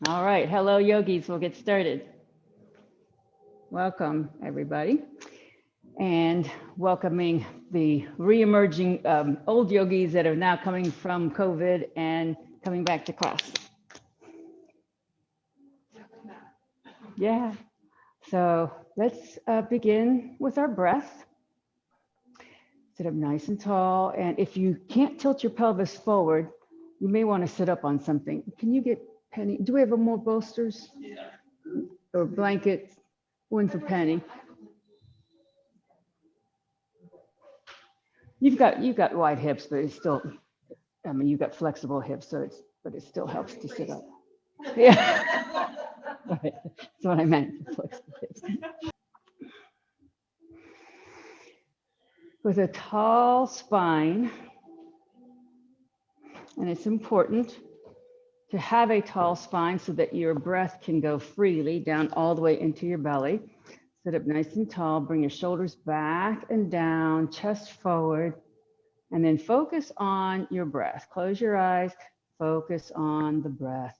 All right, hello yogis, we'll get started. Welcome everybody, and welcoming the re-emerging old yogis that are now coming from COVID and coming back to class. Yeah, so let's begin with our breath. Sit up nice and tall, and if you can't tilt your pelvis forward, you may want to sit up on something. Can you get Penny? Do we have more bolsters or blankets? One for Penny. You've got wide hips, but it's still, I mean, you've got flexible hips, so but it still helps to sit up. Yeah, right. That's what I meant. Flexible hips. With a tall spine, and it's important to have a tall spine so that your breath can go freely down all the way into your belly. Sit up nice and tall, bring your shoulders back and down, chest forward, and then focus on your breath. Close your eyes, focus on the breath.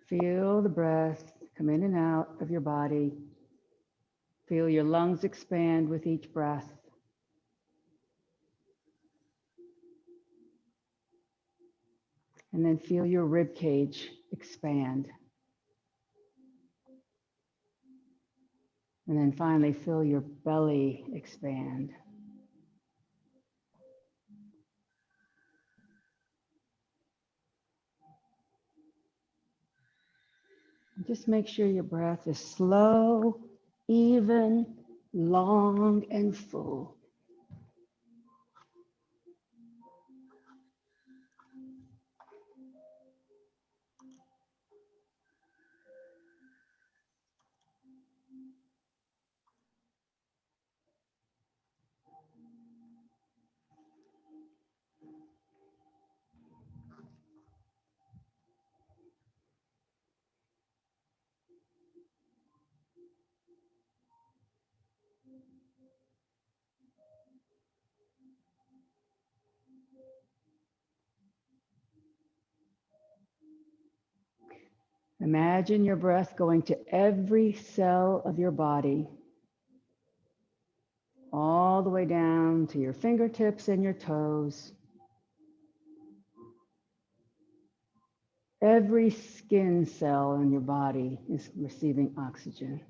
Feel the breath come in and out of your body. Feel your lungs expand with each breath. And then feel your rib cage expand. And then finally feel your belly expand. Just make sure your breath is slow, even, long, and full. Imagine your breath going to every cell of your body, all the way down to your fingertips and your toes. Every skin cell in your body is receiving oxygen.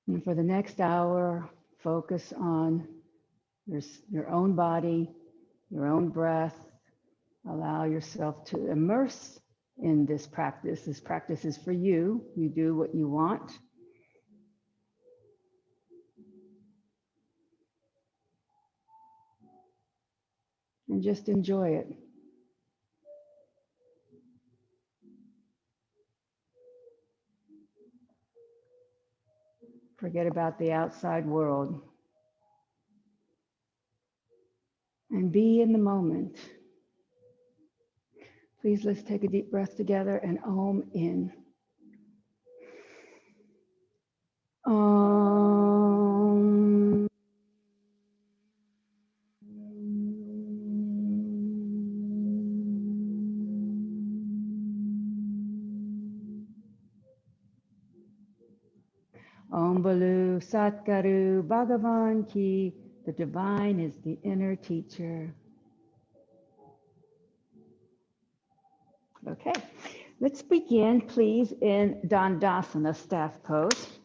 And for the next hour, focus on your own body, your own breath. Allow yourself to immerse in this practice. This practice is for you. You do what you want. And just enjoy it. Forget about the outside world. And be in the moment. Please, let's take a deep breath together and Om in. Om. Om Balu Satguru Bhagavan Ki. The divine is the inner teacher. Okay, let's begin, please, in Dandasana, staff pose.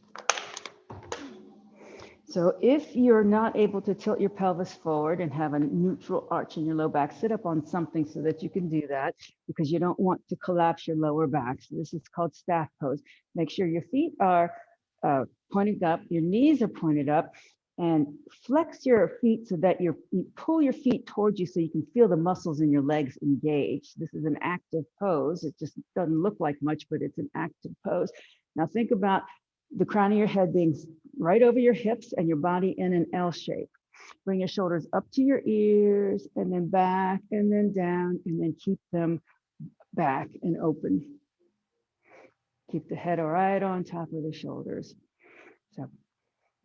So if you're not able to tilt your pelvis forward and have a neutral arch in your low back, sit up on something so that you can do that, because you don't want to collapse your lower back. So this is called staff pose. Make sure your feet are pointed up, your knees are pointed up, and flex your feet so that you pull your feet towards you so you can feel the muscles in your legs engaged. This is an active pose. It just doesn't look like much, but it's an active pose. Now think about the crown of your head being right over your hips and your body in an L shape. Bring your shoulders up to your ears and then back and then down, and then keep them back and open. Keep the head right on top of the shoulders. So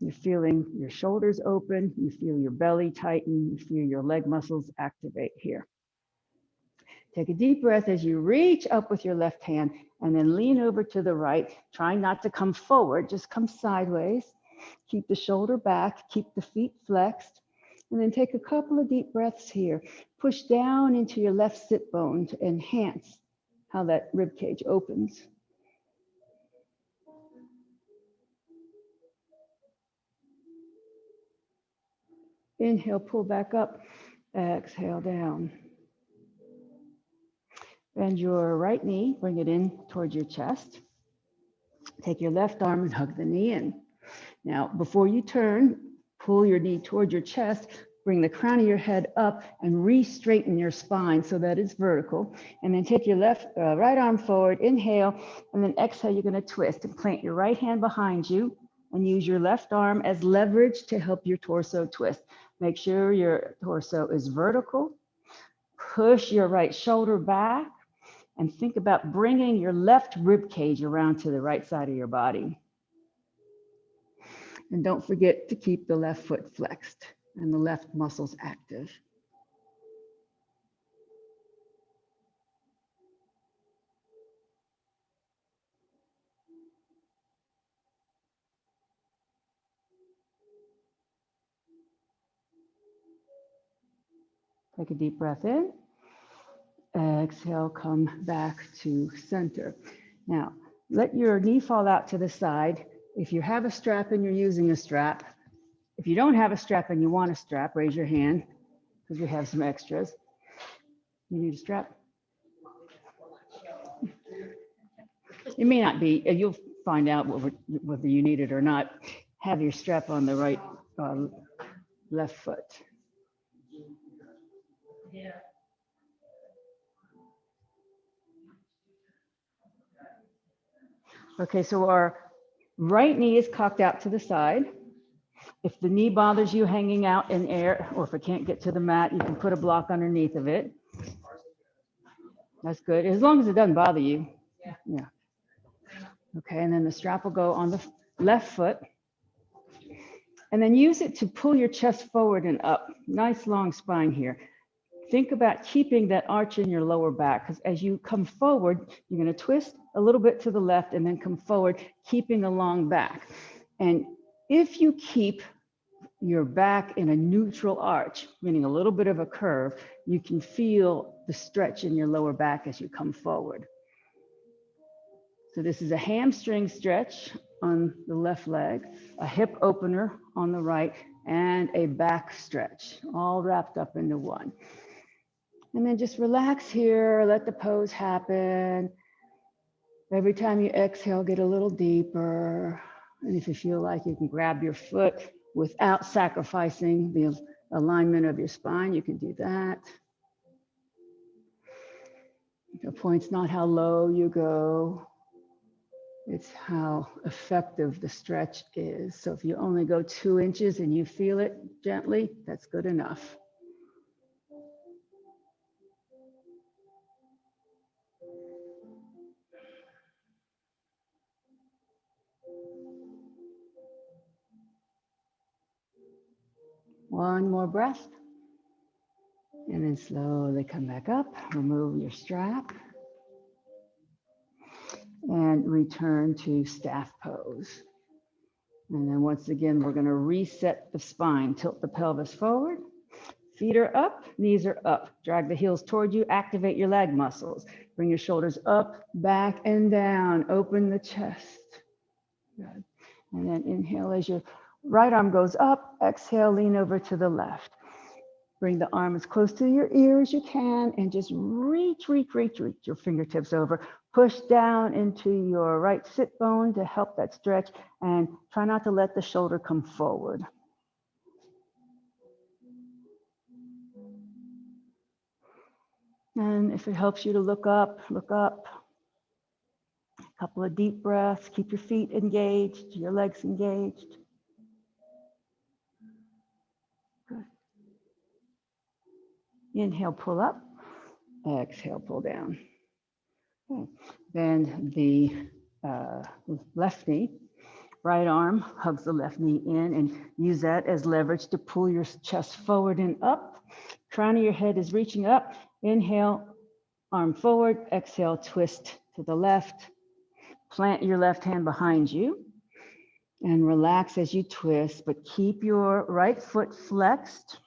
you're feeling your shoulders open, you feel your belly tighten, you feel your leg muscles activate here. Take a deep breath as you reach up with your left hand and then lean over to the right, trying not to come forward, just come sideways. Keep the shoulder back, keep the feet flexed, and then take a couple of deep breaths here. Push down into your left sit bone to enhance how that rib cage opens. Inhale, pull back up, exhale down. Bend your right knee, bring it in towards your chest. Take your left arm and hug the knee in. Now, before you turn, pull your knee towards your chest, bring the crown of your head up and re-straighten your spine so that it's vertical. And then take your right arm forward, inhale, and then exhale, you're gonna twist and plant your right hand behind you and use your left arm as leverage to help your torso twist. Make sure your torso is vertical. Push your right shoulder back and think about bringing your left rib cage around to the right side of your body. And don't forget to keep the left foot flexed and the left muscles active. Take a deep breath in. Exhale, come back to center. Now, let your knee fall out to the side. If you have a strap and you're using a strap, if you don't have a strap and you want a strap, raise your hand because we have some extras. You need a strap? It may not be, you'll find out whether you need it or not. Have your strap on the right left foot. Yeah. Okay, so our right knee is cocked out to the side. If the knee bothers you hanging out in air, or if it can't get to the mat, you can put a block underneath of it. That's good, as long as it doesn't bother you. Yeah. Okay, and then the strap will go on the left foot. And then use it to pull your chest forward and up. Nice long spine here. Think about keeping that arch in your lower back, because as you come forward, you're going to twist a little bit to the left and then come forward, keeping a long back. And if you keep your back in a neutral arch, meaning a little bit of a curve, you can feel the stretch in your lower back as you come forward. So this is a hamstring stretch on the left leg, a hip opener on the right, and a back stretch, all wrapped up into one. And then just relax here, let the pose happen. Every time you exhale, get a little deeper. And if you feel like you can grab your foot without sacrificing the alignment of your spine, you can do that. The point's not how low you go, it's how effective the stretch is. So if you only go 2 inches and you feel it gently, that's good enough. One more breath. And then slowly come back up, remove your strap, and return to staff pose. And then once again, we're going to reset the spine, tilt the pelvis forward, feet are up, knees are up, drag the heels toward you, activate your leg muscles, bring your shoulders up, back, and down, open the chest. Good. And then inhale as you Right arm goes up, exhale, lean over to the left. Bring the arm as close to your ear as you can and just reach your fingertips over. Push down into your right sit bone to help that stretch and try not to let the shoulder come forward. And if it helps you to look up, look up. A couple of deep breaths, keep your feet engaged, your legs engaged. Good. Inhale, pull up. Exhale, pull down. Okay. Bend the left knee. Right arm hugs the left knee in and use that as leverage to pull your chest forward and up. Crown of your head is reaching up. Inhale, arm forward. Exhale, twist to the left. Plant your left hand behind you and relax as you twist, but keep your right foot flexed.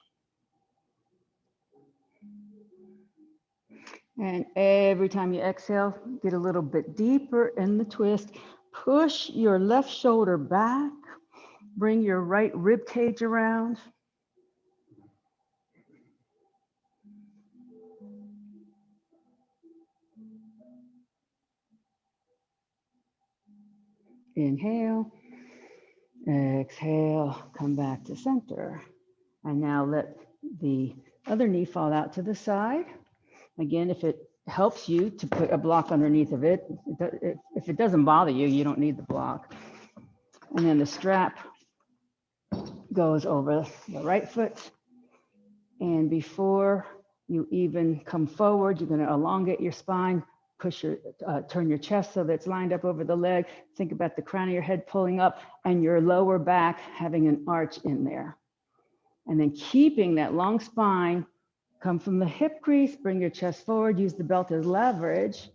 And every time you exhale, get a little bit deeper in the twist. Push your left shoulder back. Bring your right rib cage around. Inhale. Exhale. Come back to center. And now let the other knee fall out to the side. Again, if it helps you to put a block underneath of it, if it doesn't bother you, you don't need the block. And then the strap goes over the right foot. And before you even come forward, you're going to elongate your spine, turn your chest so that it's lined up over the leg. Think about the crown of your head pulling up and your lower back having an arch in there. And then keeping that long spine, come from the hip crease, bring your chest forward, use the belt as leverage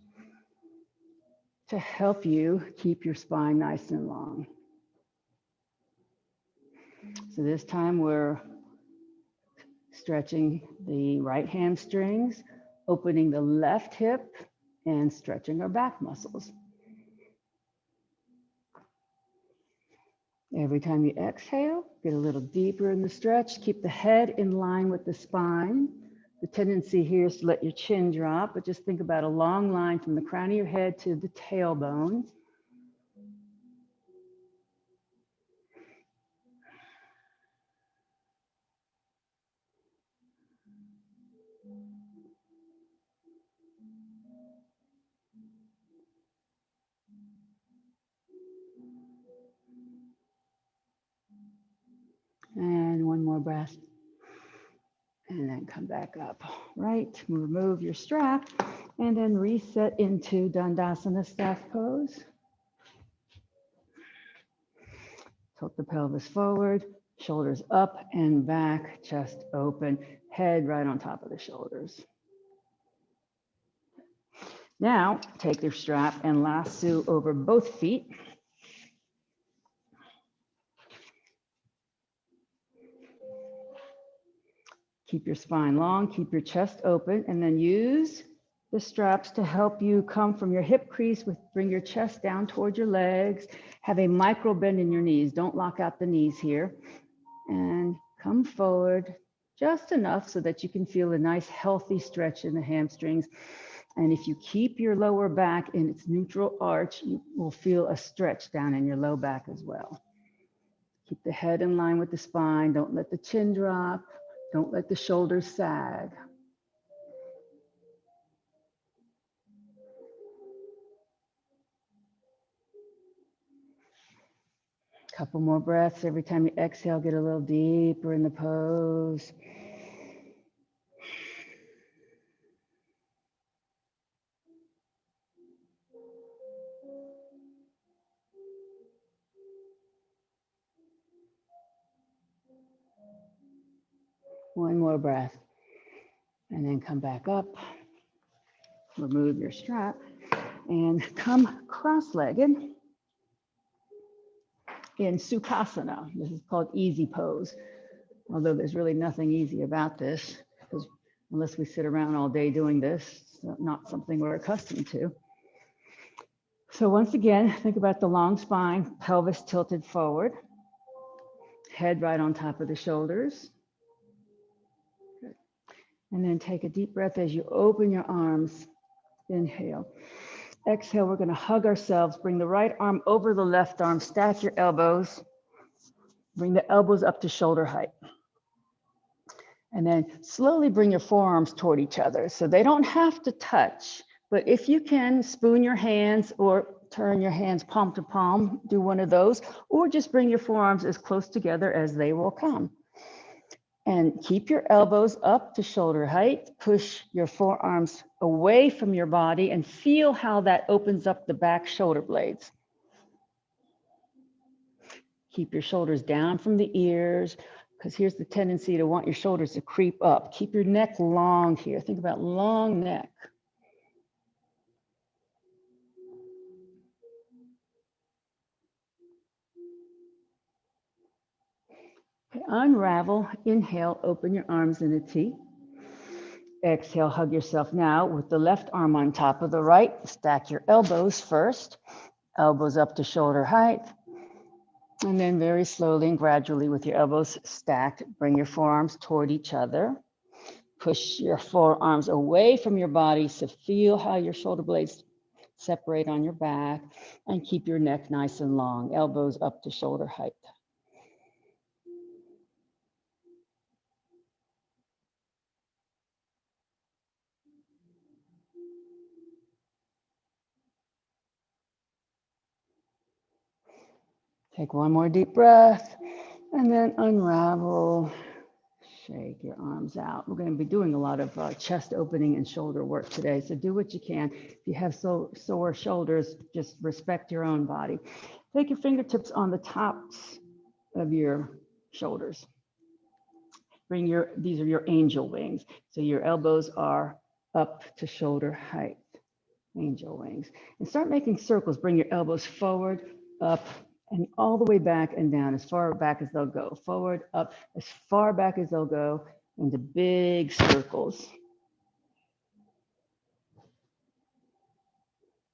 to help you keep your spine nice and long. So this time we're stretching the right hamstrings, opening the left hip, and stretching our back muscles. Every time you exhale, get a little deeper in the stretch. Keep the head in line with the spine. The tendency here is to let your chin drop, but just think about a long line from the crown of your head to the tailbone. And one more breath. And then come back up. Right, remove your strap and then reset into Dandasana staff pose. Tilt the pelvis forward, shoulders up and back, chest open, head right on top of the shoulders. Now, take your strap and lasso over both feet. Keep your spine long, keep your chest open, and then use the straps to help you come from your hip crease, bring your chest down toward your legs, have a micro bend in your knees. Don't lock out the knees here. And come forward just enough so that you can feel a nice healthy stretch in the hamstrings. And if you keep your lower back in its neutral arch, you will feel a stretch down in your low back as well. Keep the head in line with the spine. Don't let the chin drop. Don't let the shoulders sag. Couple more breaths. Every time you exhale, get a little deeper in the pose. One more breath. And then come back up. Remove your strap and come cross-legged in Sukhasana. This is called easy pose, although there's really nothing easy about this, because unless we sit around all day doing this, it's not something we're accustomed to. So once again, think about the long spine, pelvis tilted forward. head right on top of the shoulders. Good. And then take a deep breath as you open your arms. Inhale. Exhale, we're going to hug ourselves. Bring the right arm over the left arm. Stack your elbows. Bring the elbows up to shoulder height. And then slowly bring your forearms toward each other. So they don't have to touch, but if you can, spoon your hands or turn your hands palm to palm, do one of those, or just bring your forearms as close together as they will come. And keep your elbows up to shoulder height. Push your forearms away from your body and feel how that opens up the back shoulder blades. Keep your shoulders down from the ears, because here's the tendency to want your shoulders to creep up. Keep your neck long here. Think about long neck. Okay, unravel. Inhale, open your arms in a T. Exhale, hug yourself now with the left arm on top of the right. Stack your elbows first. Elbows up to shoulder height. And then very slowly and gradually with your elbows stacked, bring your forearms toward each other. Push your forearms away from your body, so feel how your shoulder blades separate on your back, and keep your neck nice and long, elbows up to shoulder height. Take one more deep breath, and then unravel. Shake your arms out. We're going to be doing a lot of chest opening and shoulder work today, so do what you can. If you have sore shoulders, just respect your own body. Take your fingertips on the tops of your shoulders. These are your angel wings. So your elbows are up to shoulder height, angel wings. And start making circles. Bring your elbows forward, up, and all the way back and down, as far back as they'll go. Forward, up, as far back as they'll go, into big circles.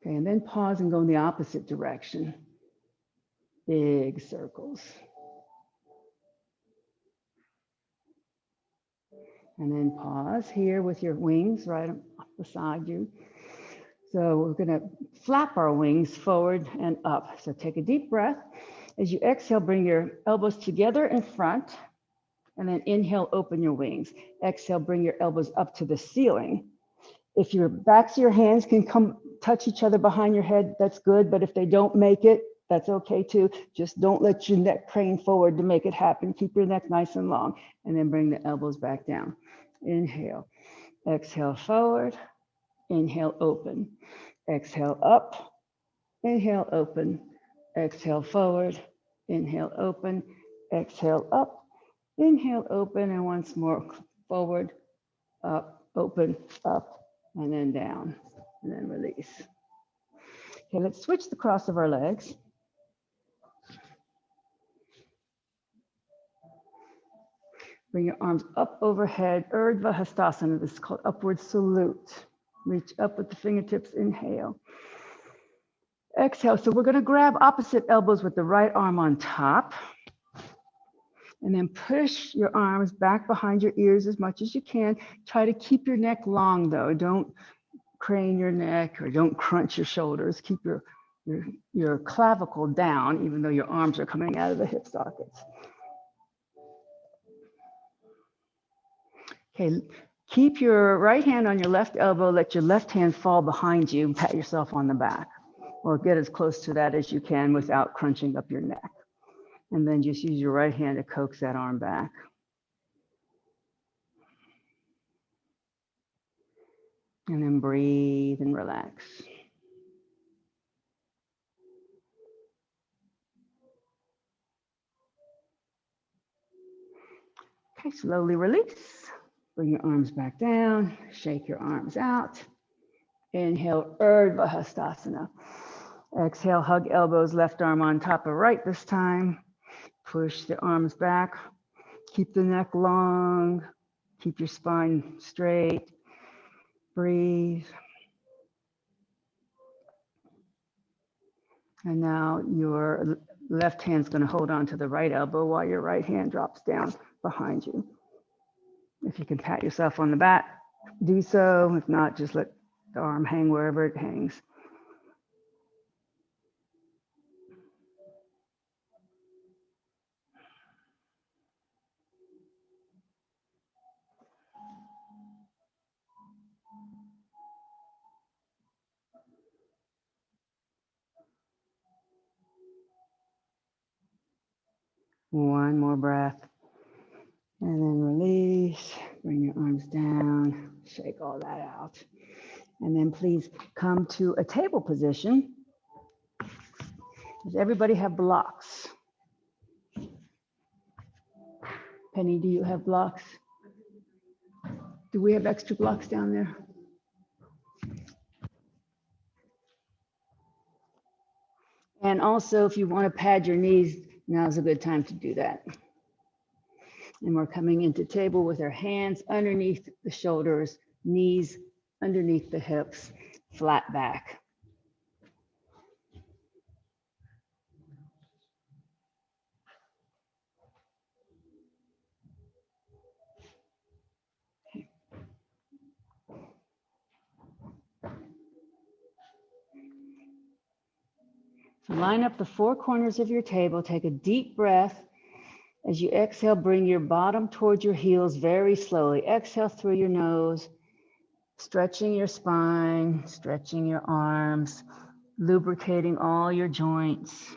Okay, and then pause and go in the opposite direction. Big circles. And then pause here with your wings right beside you. So we're going to flap our wings forward and up. So take a deep breath. As you exhale, bring your elbows together in front, and then inhale, open your wings. Exhale, bring your elbows up to the ceiling. If your backs of your hands can come touch each other behind your head, that's good. But if they don't make it, that's okay too. Just don't let your neck crane forward to make it happen. Keep your neck nice and long, and then bring the elbows back down. Inhale, exhale forward, inhale, open. Exhale up, inhale, open. Exhale forward, inhale, open. Exhale up, inhale, open, and once more forward, up, open, up, and then down, and then release. Okay, let's switch the cross of our legs. Bring your arms up overhead, Urdhva Hastasana. This is called upward salute. Reach up with the fingertips, inhale. Exhale, so we're gonna grab opposite elbows with the right arm on top. And then push your arms back behind your ears as much as you can. Try to keep your neck long though. Don't crane your neck or don't crunch your shoulders. Keep your clavicle down, even though your arms are coming out of the hip sockets. Okay, keep your right hand on your left elbow. Let your left hand fall behind you and pat yourself on the back, or get as close to that as you can without crunching up your neck. And then just use your right hand to coax that arm back. And then breathe and relax. Okay, slowly release. Bring your arms back down. Shake your arms out. Inhale, Urdhva Hastasana. Exhale, hug elbows, left arm on top of right this time. Push the arms back. Keep the neck long. Keep your spine straight. Breathe. And now your left hand's going to hold on to the right elbow while your right hand drops down behind you. If you can pat yourself on the back, do so. If not, just let the arm hang wherever it hangs. One more breath. And then release, bring your arms down, shake all that out. And then please come to a table position. Does everybody have blocks? Penny, do you have blocks? Do we have extra blocks down there? And also, if you want to pad your knees, now's a good time to do that. And we're coming into table with our hands underneath the shoulders, knees underneath the hips, flat back. So line up the four corners of your table, take a deep breath. As you exhale, bring your bottom towards your heels very slowly. Exhale through your nose, stretching your spine, stretching your arms, lubricating all your joints.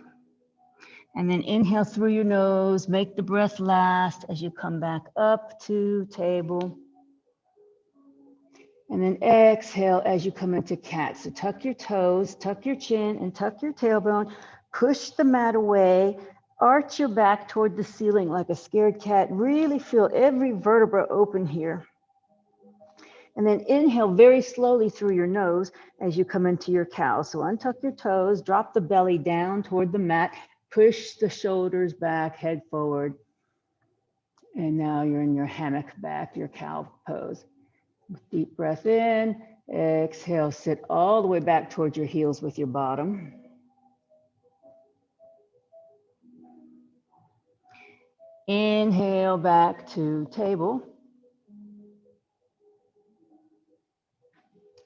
And then inhale through your nose, make the breath last as you come back up to table. And then exhale as you come into cat. So tuck your toes, tuck your chin, and tuck your tailbone. Push the mat away. Arch your back toward the ceiling like a scared cat. Really feel every vertebra open here. And then inhale very slowly through your nose as you come into your cow. So untuck your toes, drop the belly down toward the mat, push the shoulders back, head forward. And now you're in your hammock back, your cow pose. Deep breath in, exhale, sit all the way back towards your heels with your bottom. Inhale back to table.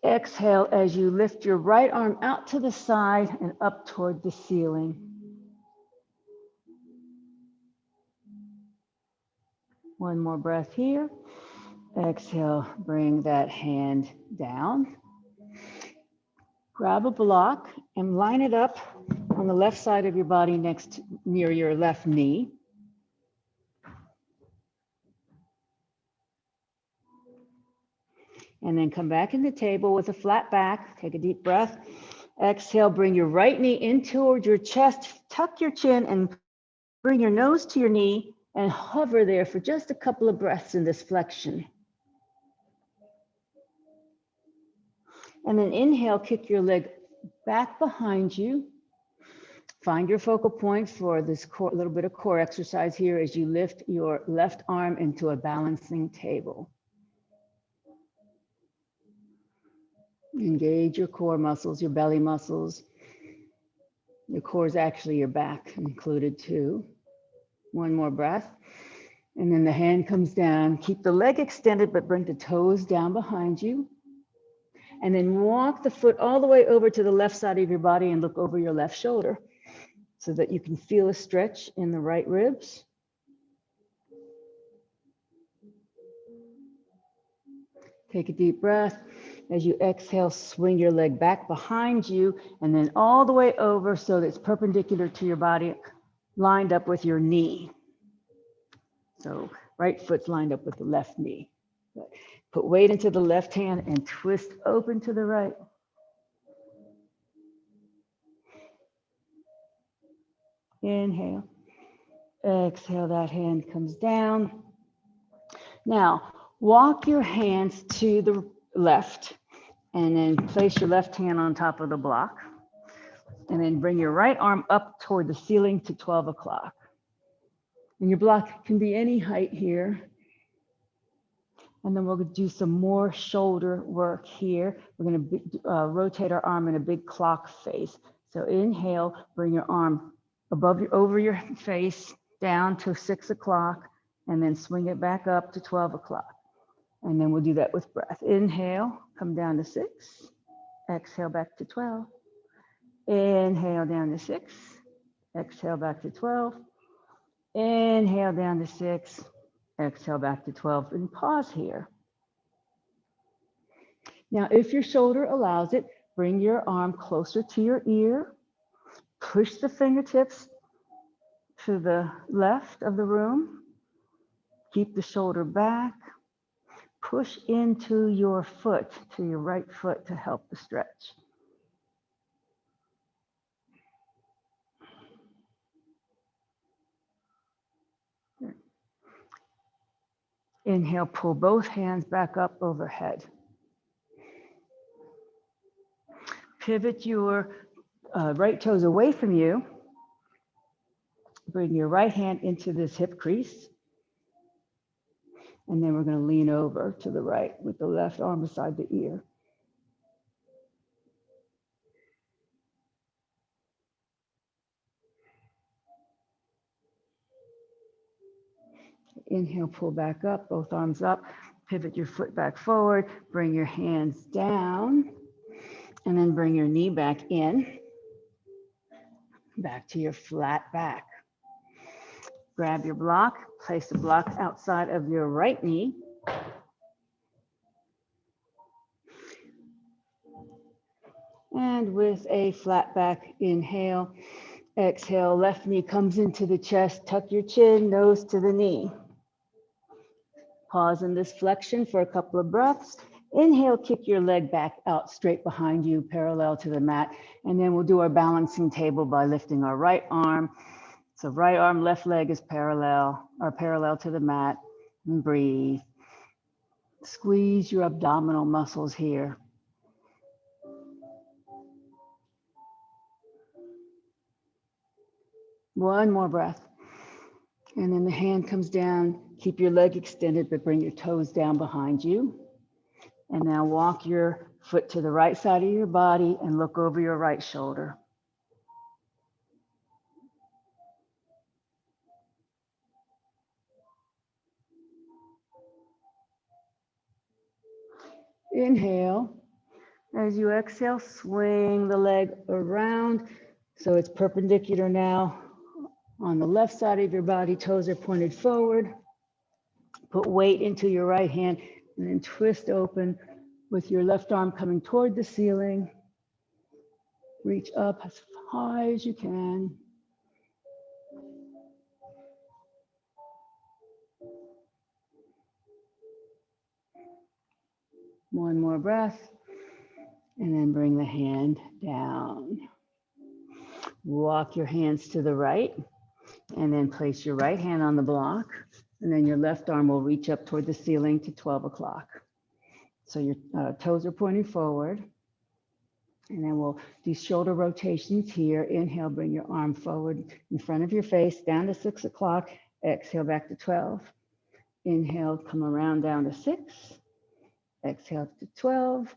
Exhale as you lift your right arm out to the side and up toward the ceiling. One more breath here. Exhale, bring that hand down. Grab a block and line it up on the left side of your body near your left knee. And then come back in the table with a flat back. Take a deep breath. Exhale, bring your right knee in toward your chest. Tuck your chin and bring your nose to your knee and hover there for just a couple of breaths in this flexion. And then inhale, kick your leg back behind you. Find your focal point for this little bit of core exercise here as you lift your left arm into a balancing table. Engage your core muscles, your belly muscles. Your core is actually your back included too. One more breath. And then the hand comes down. Keep the leg extended, but bring the toes down behind you. And then walk the foot all the way over to the left side of your body and look over your left shoulder so that you can feel a stretch in the right ribs. Take a deep breath. As you exhale, swing your leg back behind you and then all the way over so that it's perpendicular to your body, lined up with your knee. So right foot's lined up with the left knee. Put weight into the left hand and twist open to the right. Inhale. Exhale, that hand comes down. Now, walk your hands to the left and then place your left hand on top of the block. And then bring your right arm up toward the ceiling to 12 o'clock. And your block can be any height here. And then we'll do some more shoulder work here. We're going to rotate our arm in a big clock face. So inhale, bring your arm over your face, down to 6 o'clock, and then swing it back up to 12 o'clock. And then we'll do that with breath. Inhale, come down to 6. Exhale back to 12. Inhale down to 6. Exhale back to 12. Inhale down to 6. Exhale back to 12. And pause here. Now, if your shoulder allows it, bring your arm closer to your ear. Push the fingertips to the left of the room. Keep the shoulder back. Push into your foot, to your right foot, to help the stretch. Inhale, pull both hands back up overhead. Pivot your right toes away from you. Bring your right hand into this hip crease. And then we're going to lean over to the right with the left arm beside the ear. Inhale, pull back up, both arms up. Pivot your foot back forward. Bring your hands down. And then bring your knee back in. Back to your flat back. Grab your block. Place the block outside of your right knee. And with a flat back inhale, exhale, left knee comes into the chest. Tuck your chin, nose to the knee. Pause in this flexion for a couple of breaths. Inhale, kick your leg back out straight behind you, parallel to the mat. And then we'll do our balancing table by lifting our right arm. So right arm, left leg is parallel to the mat. And breathe. Squeeze your abdominal muscles here. One more breath. And then the hand comes down. Keep your leg extended, but bring your toes down behind you. And now walk your foot to the right side of your body and look over your right shoulder. Inhale. As you exhale, swing the leg around so it's perpendicular now on the left side of your body. Toes are pointed forward. Put weight into your right hand and then twist open with your left arm coming toward the ceiling. Reach up as high as you can. One more breath. And then bring the hand down. Walk your hands to the right. And then place your right hand on the block. And then your left arm will reach up toward the ceiling to 12 o'clock. So your toes are pointing forward. And then we'll do shoulder rotations here. Inhale, bring your arm forward in front of your face, down to 6 o'clock. Exhale, back to 12. Inhale, come around down to 6. Exhale to 12.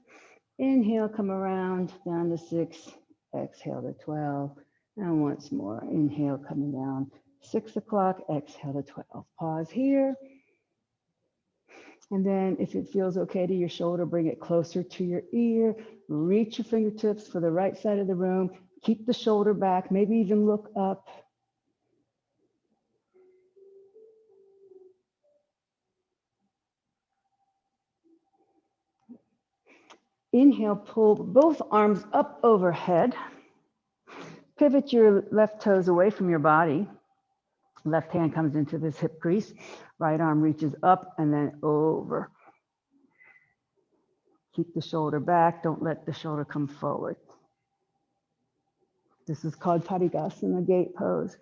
Inhale, come around down to 6. Exhale to 12. And once more, inhale, coming down 6 o'clock. Exhale to 12. Pause here. And then if it feels okay to your shoulder, bring it closer to your ear. Reach your fingertips for the right side of the room. Keep the shoulder back, maybe even look up. Inhale, pull both arms up overhead. Pivot your left toes away from your body. Left hand comes into this hip crease. Right arm reaches up and then over. Keep the shoulder back. Don't let the shoulder come forward. This is called Parigasana gate pose.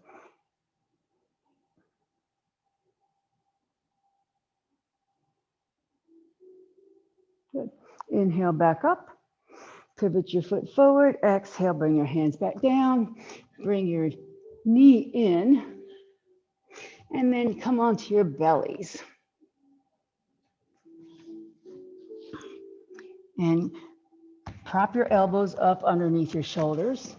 Good. Inhale, back up. Pivot your foot forward. Exhale, bring your hands back down. Bring your knee in. And then come onto your bellies. And prop your elbows up underneath your shoulders.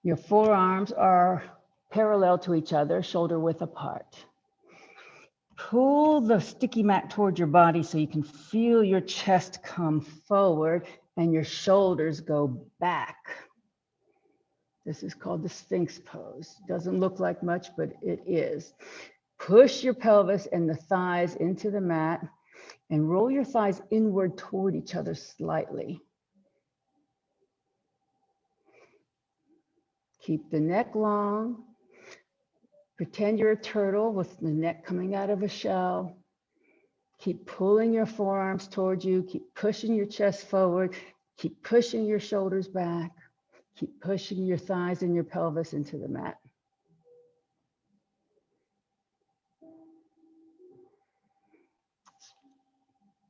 Your forearms are parallel to each other, shoulder width apart. Pull the sticky mat toward your body so you can feel your chest come forward and your shoulders go back. This is called the Sphinx pose. Doesn't look like much, but it is. Push your pelvis and the thighs into the mat and roll your thighs inward toward each other slightly. Keep the neck long. Pretend you're a turtle with the neck coming out of a shell. Keep pulling your forearms towards you. Keep pushing your chest forward. Keep pushing your shoulders back. Keep pushing your thighs and your pelvis into the mat.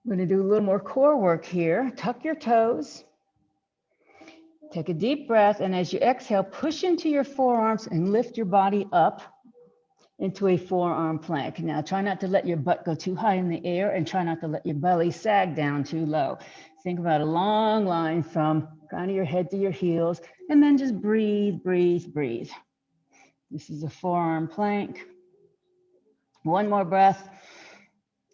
We're going to do a little more core work here. Tuck your toes. Take a deep breath, and as you exhale, push into your forearms and lift your body up into a forearm plank. Now, try not to let your butt go too high in the air and try not to let your belly sag down too low. Think about a long line from crown of your head to your heels, and then just breathe, breathe, breathe. This is a forearm plank. One more breath,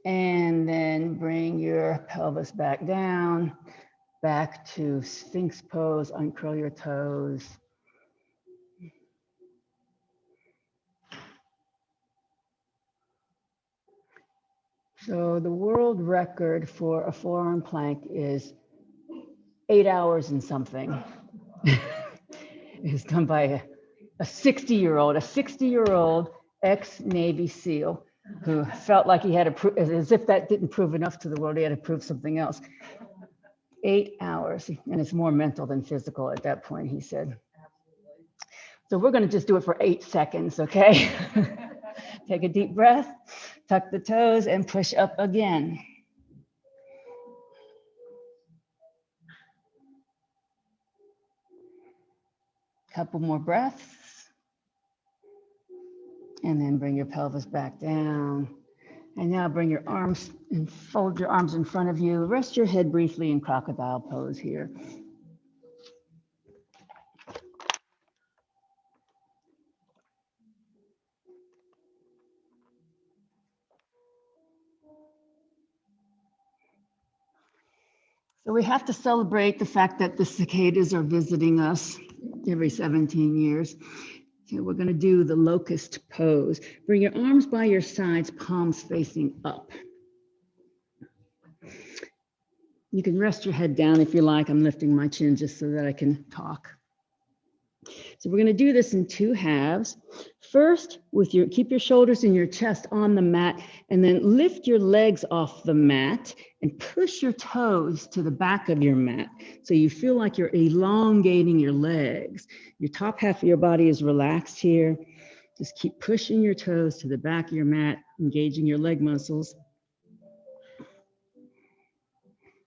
and then bring your pelvis back down, back to Sphinx pose, uncurl your toes. So the world record for a forearm plank is 8 hours and something. It's done by a 60-year-old ex-Navy SEAL who felt like he had to prove, as if that didn't prove enough to the world, he had to prove something else. 8 hours, and it's more mental than physical at that point, he said. So we're going to just do it for 8 seconds, okay? Take a deep breath, tuck the toes, and push up again. Couple more breaths. And then bring your pelvis back down. And now bring your arms and fold your arms in front of you. Rest your head briefly in crocodile pose here. So we have to celebrate the fact that the cicadas are visiting us every 17 years. So we're going to do the locust pose. Bring your arms by your sides, palms facing up. You can rest your head down if you like. I'm lifting my chin just so that I can talk. So we're going to do this in 2 halves. First, keep your shoulders and your chest on the mat, and then lift your legs off the mat and push your toes to the back of your mat. So you feel like you're elongating your legs. Your top half of your body is relaxed here. Just keep pushing your toes to the back of your mat, engaging your leg muscles.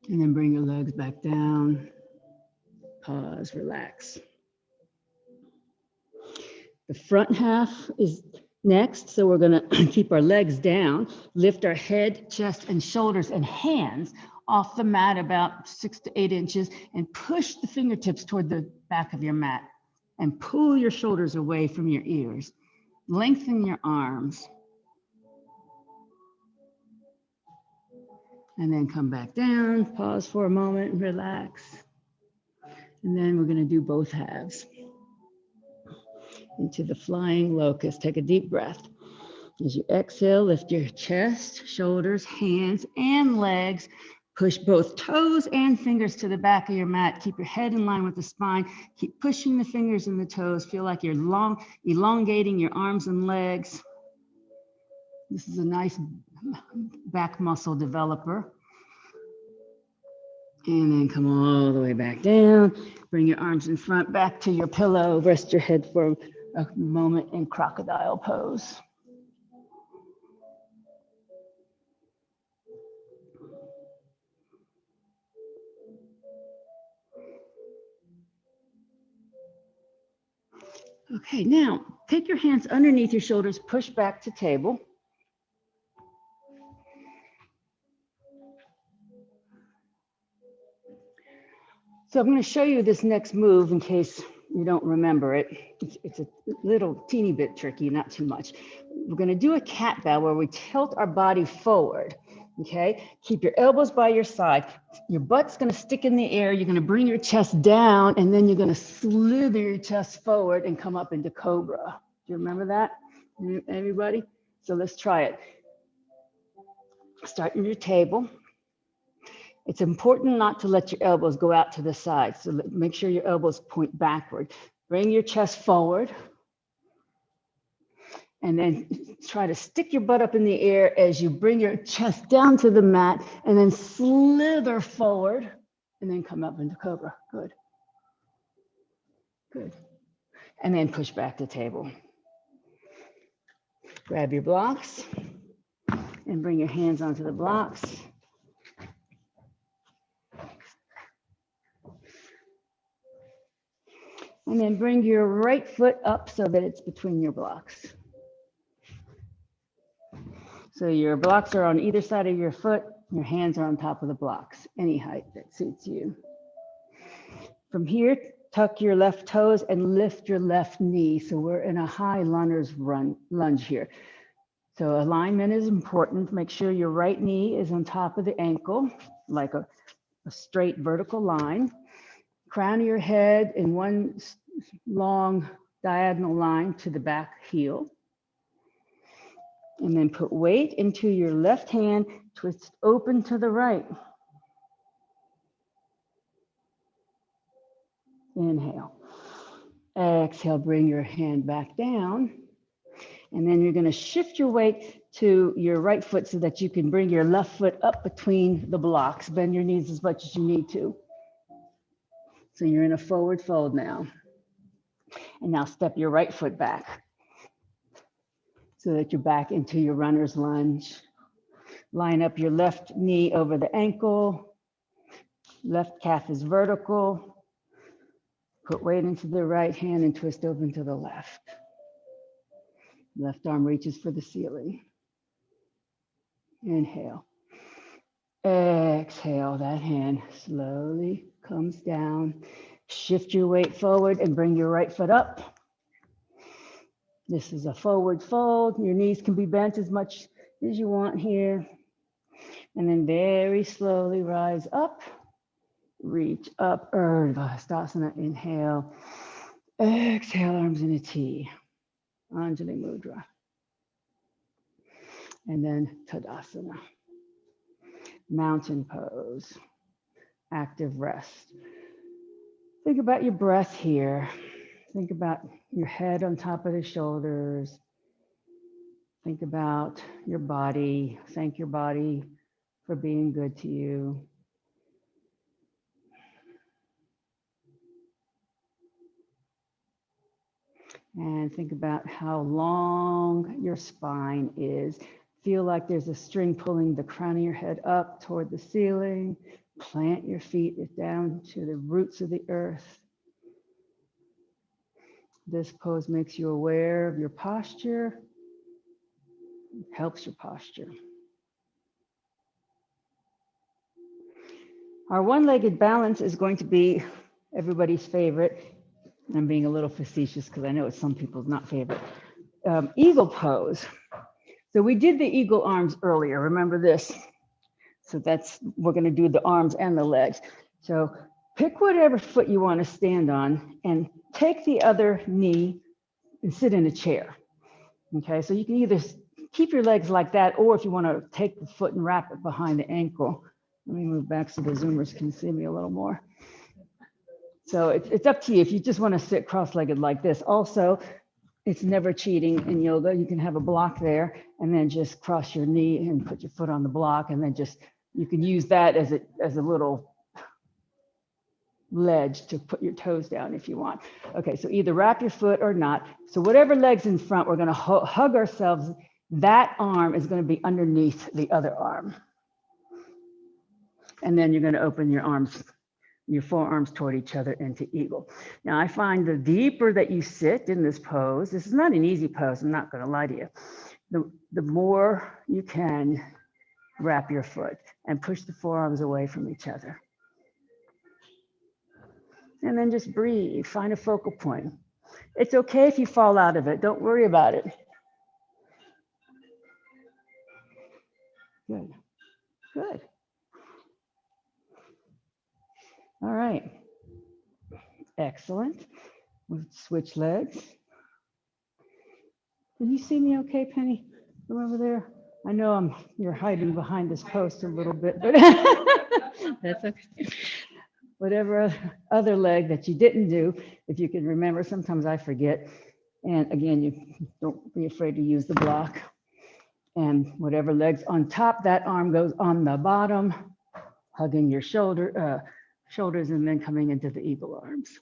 And then bring your legs back down. Pause, relax. The front half is next, so we're going to keep our legs down, lift our head, chest, and shoulders and hands off the mat about 6 to 8 inches, and push the fingertips toward the back of your mat, and pull your shoulders away from your ears. Lengthen your arms. And then come back down, pause for a moment, and relax. And then we're going to do both halves. Into the flying locust. Take a deep breath. As you exhale, lift your chest, shoulders, hands, and legs. Push both toes and fingers to the back of your mat. Keep your head in line with the spine. Keep pushing the fingers and the toes. Feel like you're elongating your arms and legs. This is a nice back muscle developer. And then come all the way back down. Bring your arms in front, back to your pillow. Rest your head for a moment in crocodile pose. Okay, now take your hands underneath your shoulders, push back to table. So I'm going to show you this next move in case you don't remember it, it's a little teeny bit tricky, not too much. We're going to do a cat bow where we tilt our body forward. Okay, keep your elbows by your side. Your butt's going to stick in the air. You're going to bring your chest down, and then you're going to slither your chest forward and come up into cobra. Do you remember that, everybody? So let's try it. Start in your table. It's important not to let your elbows go out to the side. So make sure your elbows point backward. Bring your chest forward. And then try to stick your butt up in the air as you bring your chest down to the mat, and then slither forward and then come up into cobra. Good. Good. And then push back the table. Grab your blocks and bring your hands onto the blocks. And then bring your right foot up so that it's between your blocks. So your blocks are on either side of your foot, your hands are on top of the blocks, any height that suits you. From here, tuck your left toes and lift your left knee. So we're in a high lunge here. So alignment is important. Make sure your right knee is on top of the ankle, like a straight vertical line. Crown of your head in one long diagonal line to the back heel. And then put weight into your left hand, twist open to the right. Inhale. Exhale, bring your hand back down. And then you're going to shift your weight to your right foot so that you can bring your left foot up between the blocks. Bend your knees as much as you need to. So you're in a forward fold now. And now step your right foot back so that you're back into your runner's lunge. Line up your left knee over the ankle. Left calf is vertical. Put weight into the right hand and twist open to the left. Left arm reaches for the ceiling. Inhale. Exhale, that hand slowly comes down. Shift your weight forward and bring your right foot up. This is a forward fold. Your knees can be bent as much as you want here. And then very slowly rise up. Reach up, Urdhva Hastasana, inhale. Exhale, arms in a T. Anjali Mudra. And then Tadasana. Mountain pose. Active rest. Think about your breath here. Think about your head on top of the shoulders. Think about your body. Thank your body for being good to you. And think about how long your spine is. Feel like there's a string pulling the crown of your head up toward the ceiling. Plant your feet down to the roots of the earth. This pose makes you aware of your posture. It helps your posture. Our one-legged balance is going to be everybody's favorite. I'm being a little facetious because I know it's some people's not favorite. Eagle pose. So we did the eagle arms earlier. Remember this? So we're going to do the arms and the legs. So pick whatever foot you want to stand on and take the other knee and sit in a chair. Okay, so you can either keep your legs like that, or if you want to take the foot and wrap it behind the ankle. Let me move back so the Zoomers can see me a little more. So it's up to you if you just want to sit cross-legged like this. Also, it's never cheating in yoga. You can have a block there and then just cross your knee and put your foot on the block, and then you can use that as a little ledge to put your toes down if you want. Okay, so either wrap your foot or not. So whatever leg's in front, we're going to hug ourselves. That arm is going to be underneath the other arm. And then you're going to open your arms, your forearms toward each other into eagle. Now I find the deeper that you sit in this pose, this is not an easy pose, I'm not going to lie to you, the more you can wrap your foot and push the forearms away from each other. And then just breathe, find a focal point. It's okay if you fall out of it. Don't worry about it. Good, good. All right, excellent. We'll switch legs. Can you see me okay, Penny, from over there? I know you're hiding behind this post a little bit, but that's okay. Whatever other leg that you didn't do, if you can remember, sometimes I forget. And again, you don't be afraid to use the block. And whatever leg's on top, that arm goes on the bottom, hugging your shoulders and then coming into the eagle arms.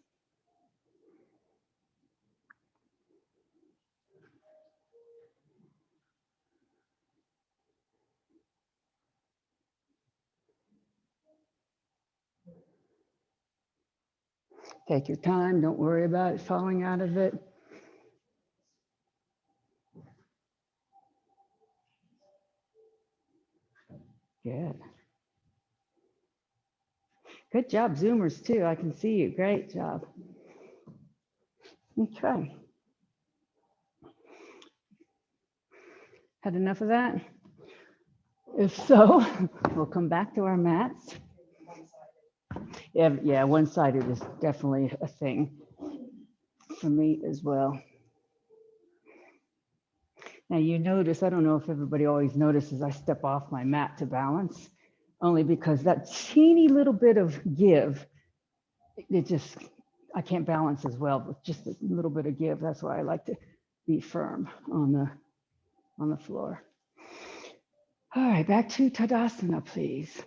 Take your time, don't worry about it falling out of it. Good. Good job, Zoomers too. I can see you. Great job. Okay. Had enough of that? If so, we'll come back to our mats. Yeah, one-sided is definitely a thing for me as well. Now you notice, I don't know if everybody always notices, I step off my mat to balance, only because that teeny little bit of give, I can't balance as well with just a little bit of give. That's why I like to be firm on the floor. All right, back to Tadasana, please.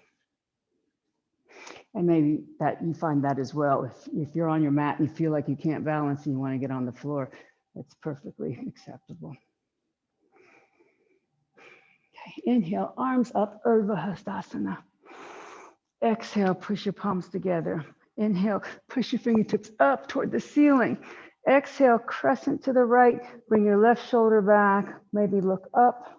And maybe that you find that as well. If you're on your mat and you feel like you can't balance and you want to get on the floor, that's perfectly acceptable. Okay, inhale, arms up, Urdhva Hastasana. Exhale, push your palms together. Inhale, push your fingertips up toward the ceiling. Exhale, crescent to the right. Bring your left shoulder back. Maybe look up.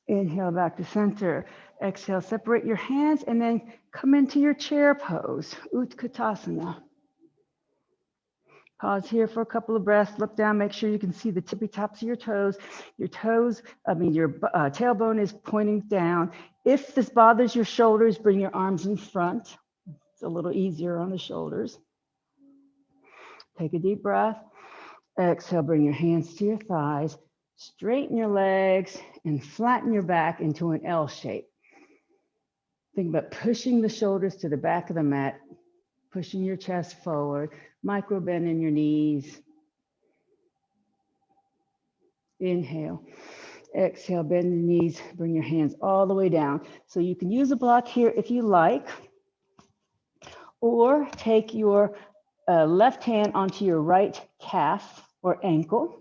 Inhale back to center. Exhale, separate your hands and then come into your chair pose, Utkatasana. Pause here for a couple of breaths. Look down, make sure you can see the tippy tops of your toes. Your tailbone is pointing down. If this bothers your shoulders, bring your arms in front. It's a little easier on the shoulders. Take a deep breath. Exhale, bring your hands to your thighs. Straighten your legs and flatten your back into an L shape. Think about pushing the shoulders to the back of the mat, pushing your chest forward, micro bend in your knees. Inhale. Exhale, bend the knees, bring your hands all the way down. So you can use a block here if you like, or take your left hand onto your right calf or ankle.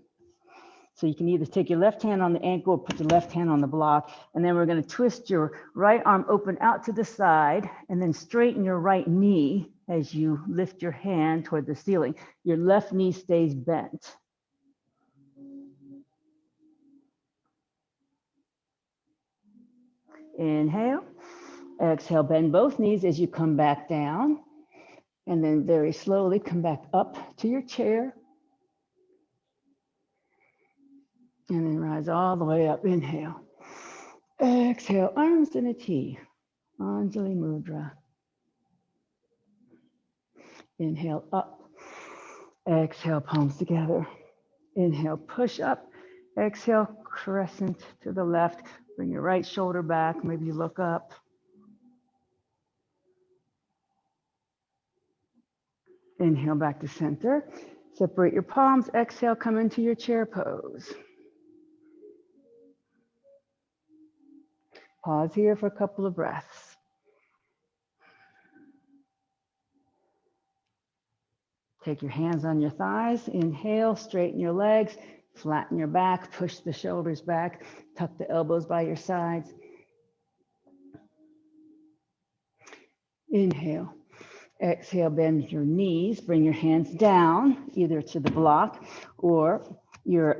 So you can either take your left hand on the ankle or put your left hand on the block. And then we're going to twist your right arm open out to the side and then straighten your right knee as you lift your hand toward the ceiling. Your left knee stays bent. Inhale. Exhale, bend both knees as you come back down. And then very slowly come back up to your chair. And then rise all the way up. Inhale. Exhale, arms in a T. Anjali Mudra. Inhale, up. Exhale, palms together. Inhale, push up. Exhale, crescent to the left. Bring your right shoulder back. Maybe you look up. Inhale, back to center. Separate your palms. Exhale, come into your chair pose. Pause here for a couple of breaths. Take your hands on your thighs. Inhale, straighten your legs, flatten your back, push the shoulders back, tuck the elbows by your sides. Inhale. Exhale, bend your knees, bring your hands down, either to the block or your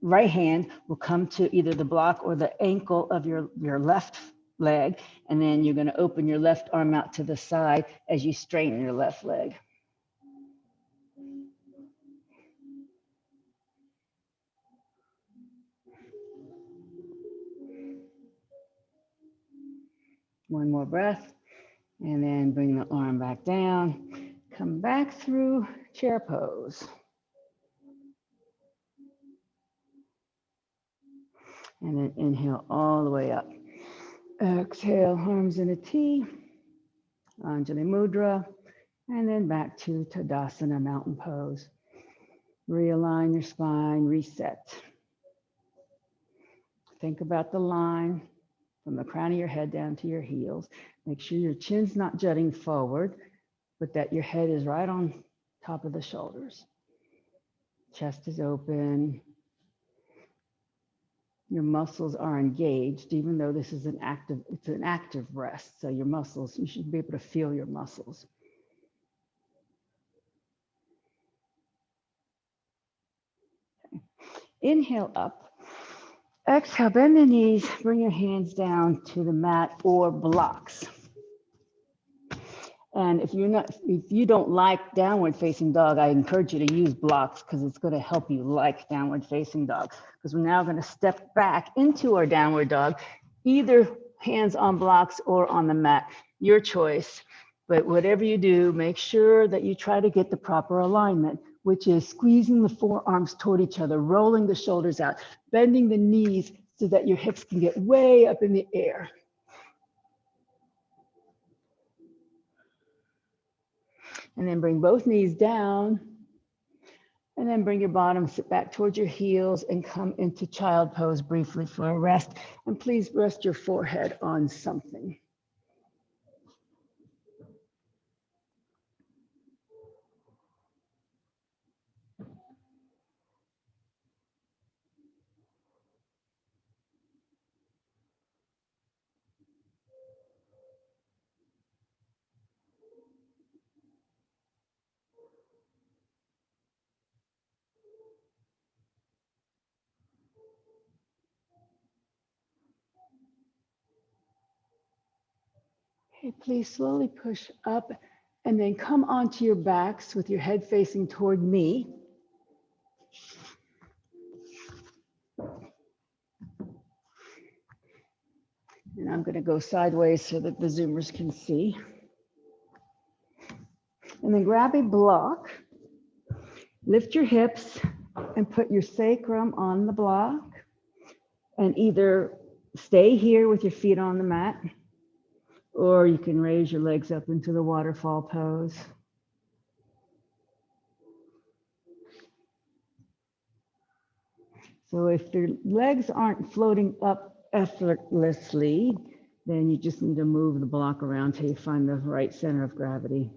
right hand will come to either the block or the ankle of your left leg, and then you're going to open your left arm out to the side as you straighten your left leg. One more breath, and then bring the arm back down. Come back through chair pose. And then inhale all the way up. Exhale, arms in a T, Anjali Mudra, and then back to Tadasana, mountain pose. Realign your spine, reset. Think about the line from the crown of your head down to your heels. Make sure your chin's not jutting forward, but that your head is right on top of the shoulders. Chest is open. Your muscles are engaged, even though this is it's an active rest. So your muscles, you should be able to feel your muscles. Okay. Inhale up. Exhale, bend the knees, bring your hands down to the mat or blocks. And if you don't like downward facing dog, I encourage you to use blocks because it's going to help you like downward facing dog. Because we're now going to step back into our downward dog, either hands on blocks or on the mat, your choice. But whatever you do, make sure that you try to get the proper alignment, which is squeezing the forearms toward each other, rolling the shoulders out, bending the knees so that your hips can get way up in the air. And then bring both knees down. And then bring your bottom, sit back towards your heels and come into child pose briefly for a rest. And please rest your forehead on something. Okay, please slowly push up and then come onto your backs with your head facing toward me. And I'm going to go sideways so that the Zoomers can see. And then grab a block, lift your hips and put your sacrum on the block and either stay here with your feet on the mat, or you can raise your legs up into the waterfall pose. So if your legs aren't floating up effortlessly, then you just need to move the block around till you find the right center of gravity.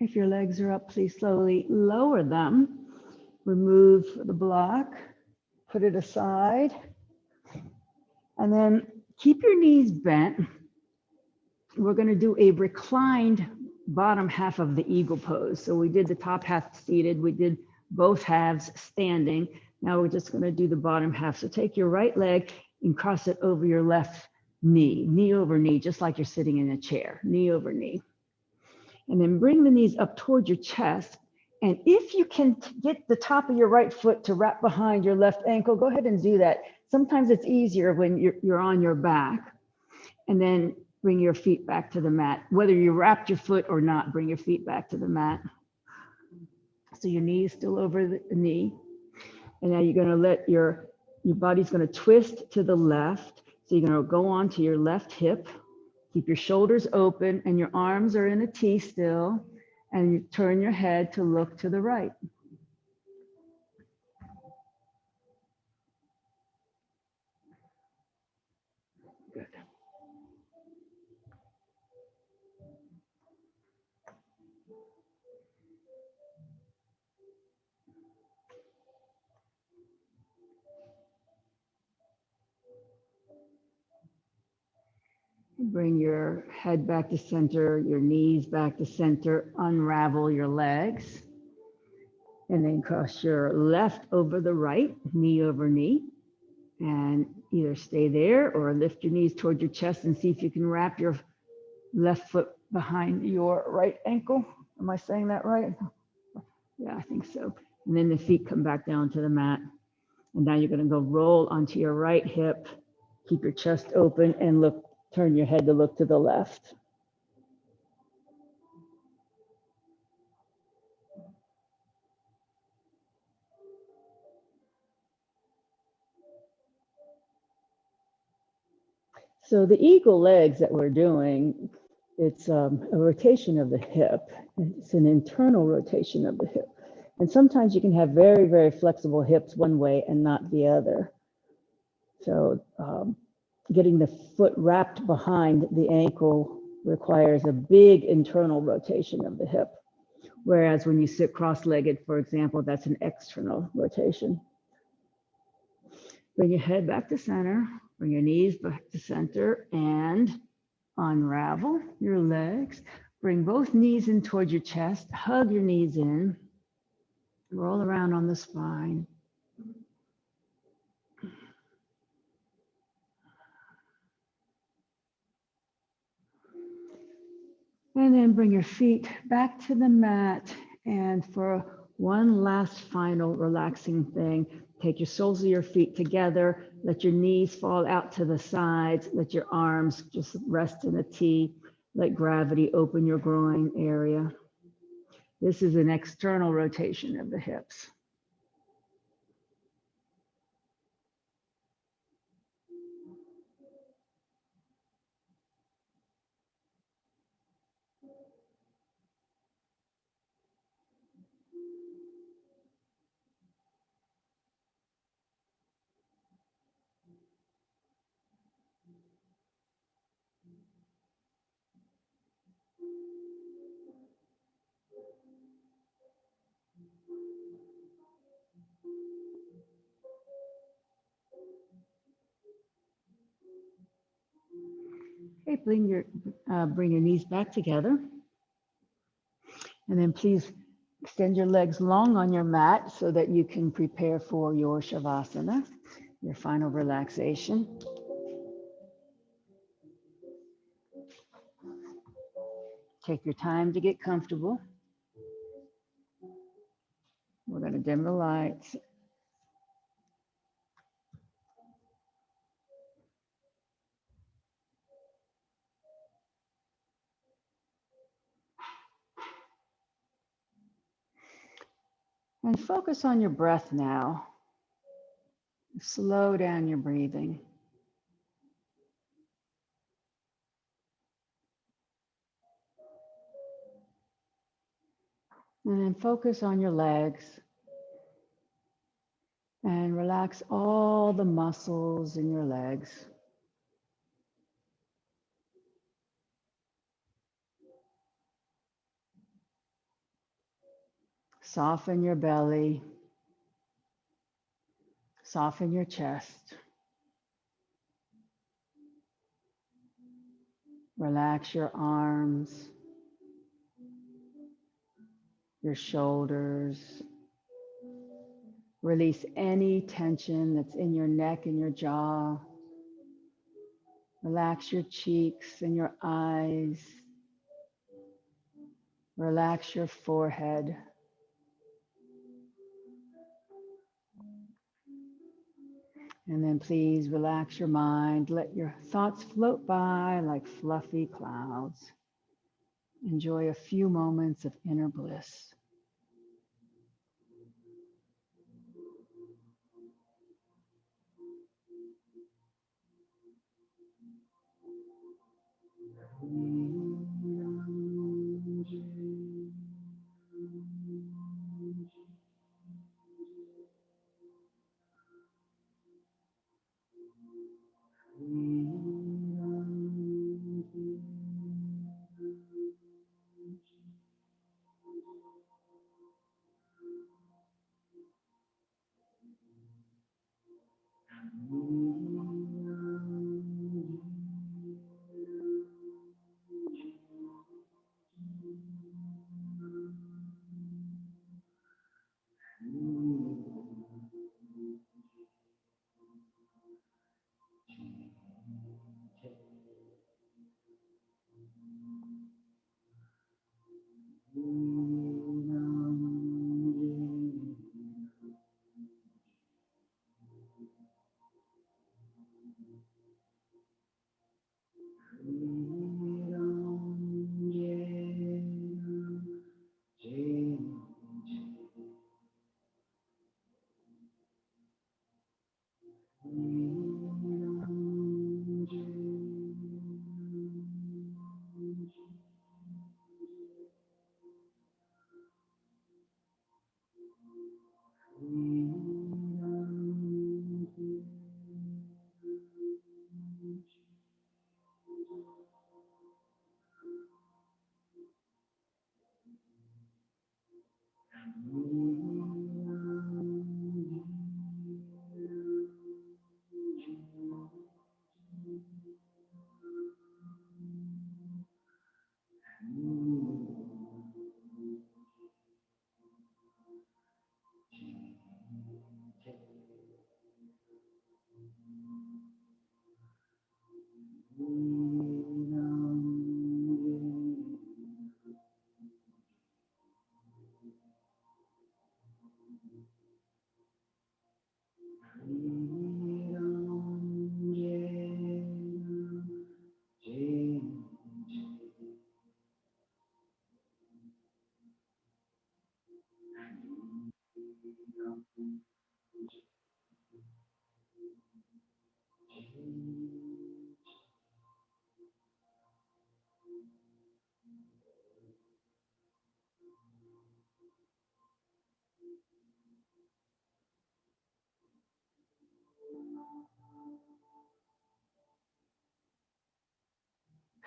If your legs are up, please slowly lower them. Remove the block, put it aside, and then keep your knees bent. We're going to do a reclined bottom half of the eagle pose. So we did the top half seated, we did both halves standing. Now we're just going to do the bottom half. So take your right leg and cross it over your left knee, knee over knee, just like you're sitting in a chair, knee over knee. And then bring the knees up towards your chest. And if you can get the top of your right foot to wrap behind your left ankle, go ahead and do that. Sometimes it's easier when you're on your back. And then bring your feet back to the mat. Whether you wrapped your foot or not, bring your feet back to the mat. So your knee is still over the knee. And now you're going to let your body's going to twist to the left. So you're going to go on to your left hip. Keep your shoulders open and your arms are in a T still. And you turn your head to look to the right. Good. Bring your head back to center, your knees back to center, unravel your legs, and then cross your left over the right, knee over knee, and either stay there or lift your knees toward your chest and see if you can wrap your left foot behind your right ankle. Am I saying that right? Yeah, I think so. And then the feet come back down to the mat. And now you're going to go roll onto your right hip, keep your chest open and look, turn your head to look to the left. So the eagle legs that we're doing, it's a rotation of the hip. It's an internal rotation of the hip. And sometimes you can have very, very flexible hips one way and not the other. So getting the foot wrapped behind the ankle requires a big internal rotation of the hip. Whereas when you sit cross-legged, for example, that's an external rotation. Bring your head back to center, bring your knees back to center, and unravel your legs. Bring both knees in towards your chest, hug your knees in, roll around on the spine. And then bring your feet back to the mat. And for one last final relaxing thing, take your soles of your feet together, let your knees fall out to the sides, let your arms just rest in a T, let gravity open your groin area. This is an external rotation of the hips. Okay, bring your knees back together. And then please extend your legs long on your mat so that you can prepare for your Shavasana, your final relaxation. Take your time to get comfortable. We're going to dim the lights. And focus on your breath now. Slow down your breathing. And then focus on your legs. And relax all the muscles in your legs. Soften your belly. Soften your chest. Relax your arms, your shoulders. Release any tension that's in your neck and your jaw. Relax your cheeks and your eyes. Relax your forehead. And then please relax your mind. Let your thoughts float by like fluffy clouds. Enjoy a few moments of inner bliss.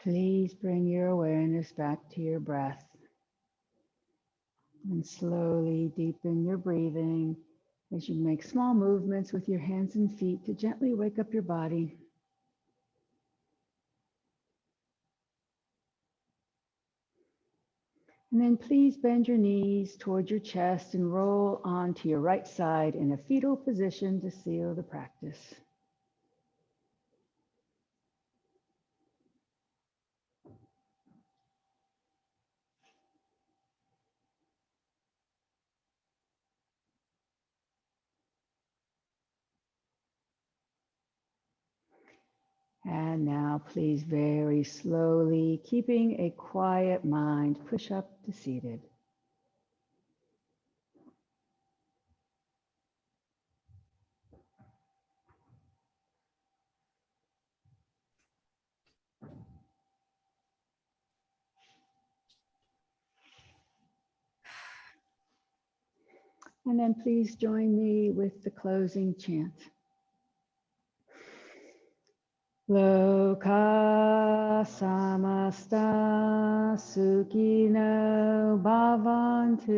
Please bring your awareness back to your breath and slowly deepen your breathing as you make small movements with your hands and feet to gently wake up your body. And then please bend your knees toward your chest and roll onto your right side in a fetal position to seal the practice. And now please very slowly, keeping a quiet mind, push up to seated. And then please join me with the closing chant. Loka samasta sukhino bhavantu.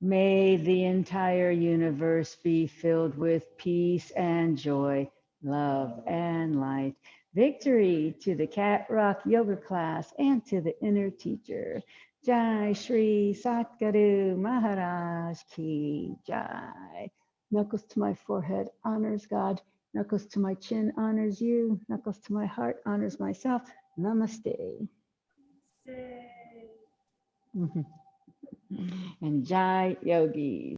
May the entire universe be filled with peace and joy, love and light. Victory to the Cat Rock Yoga class and to the inner teacher. Jai Shri Satguru Maharaj Ki Jai. Knuckles to my forehead honors God. Knuckles to my chin honors you. Knuckles to my heart honors myself. Namaste. And Jai Yogi.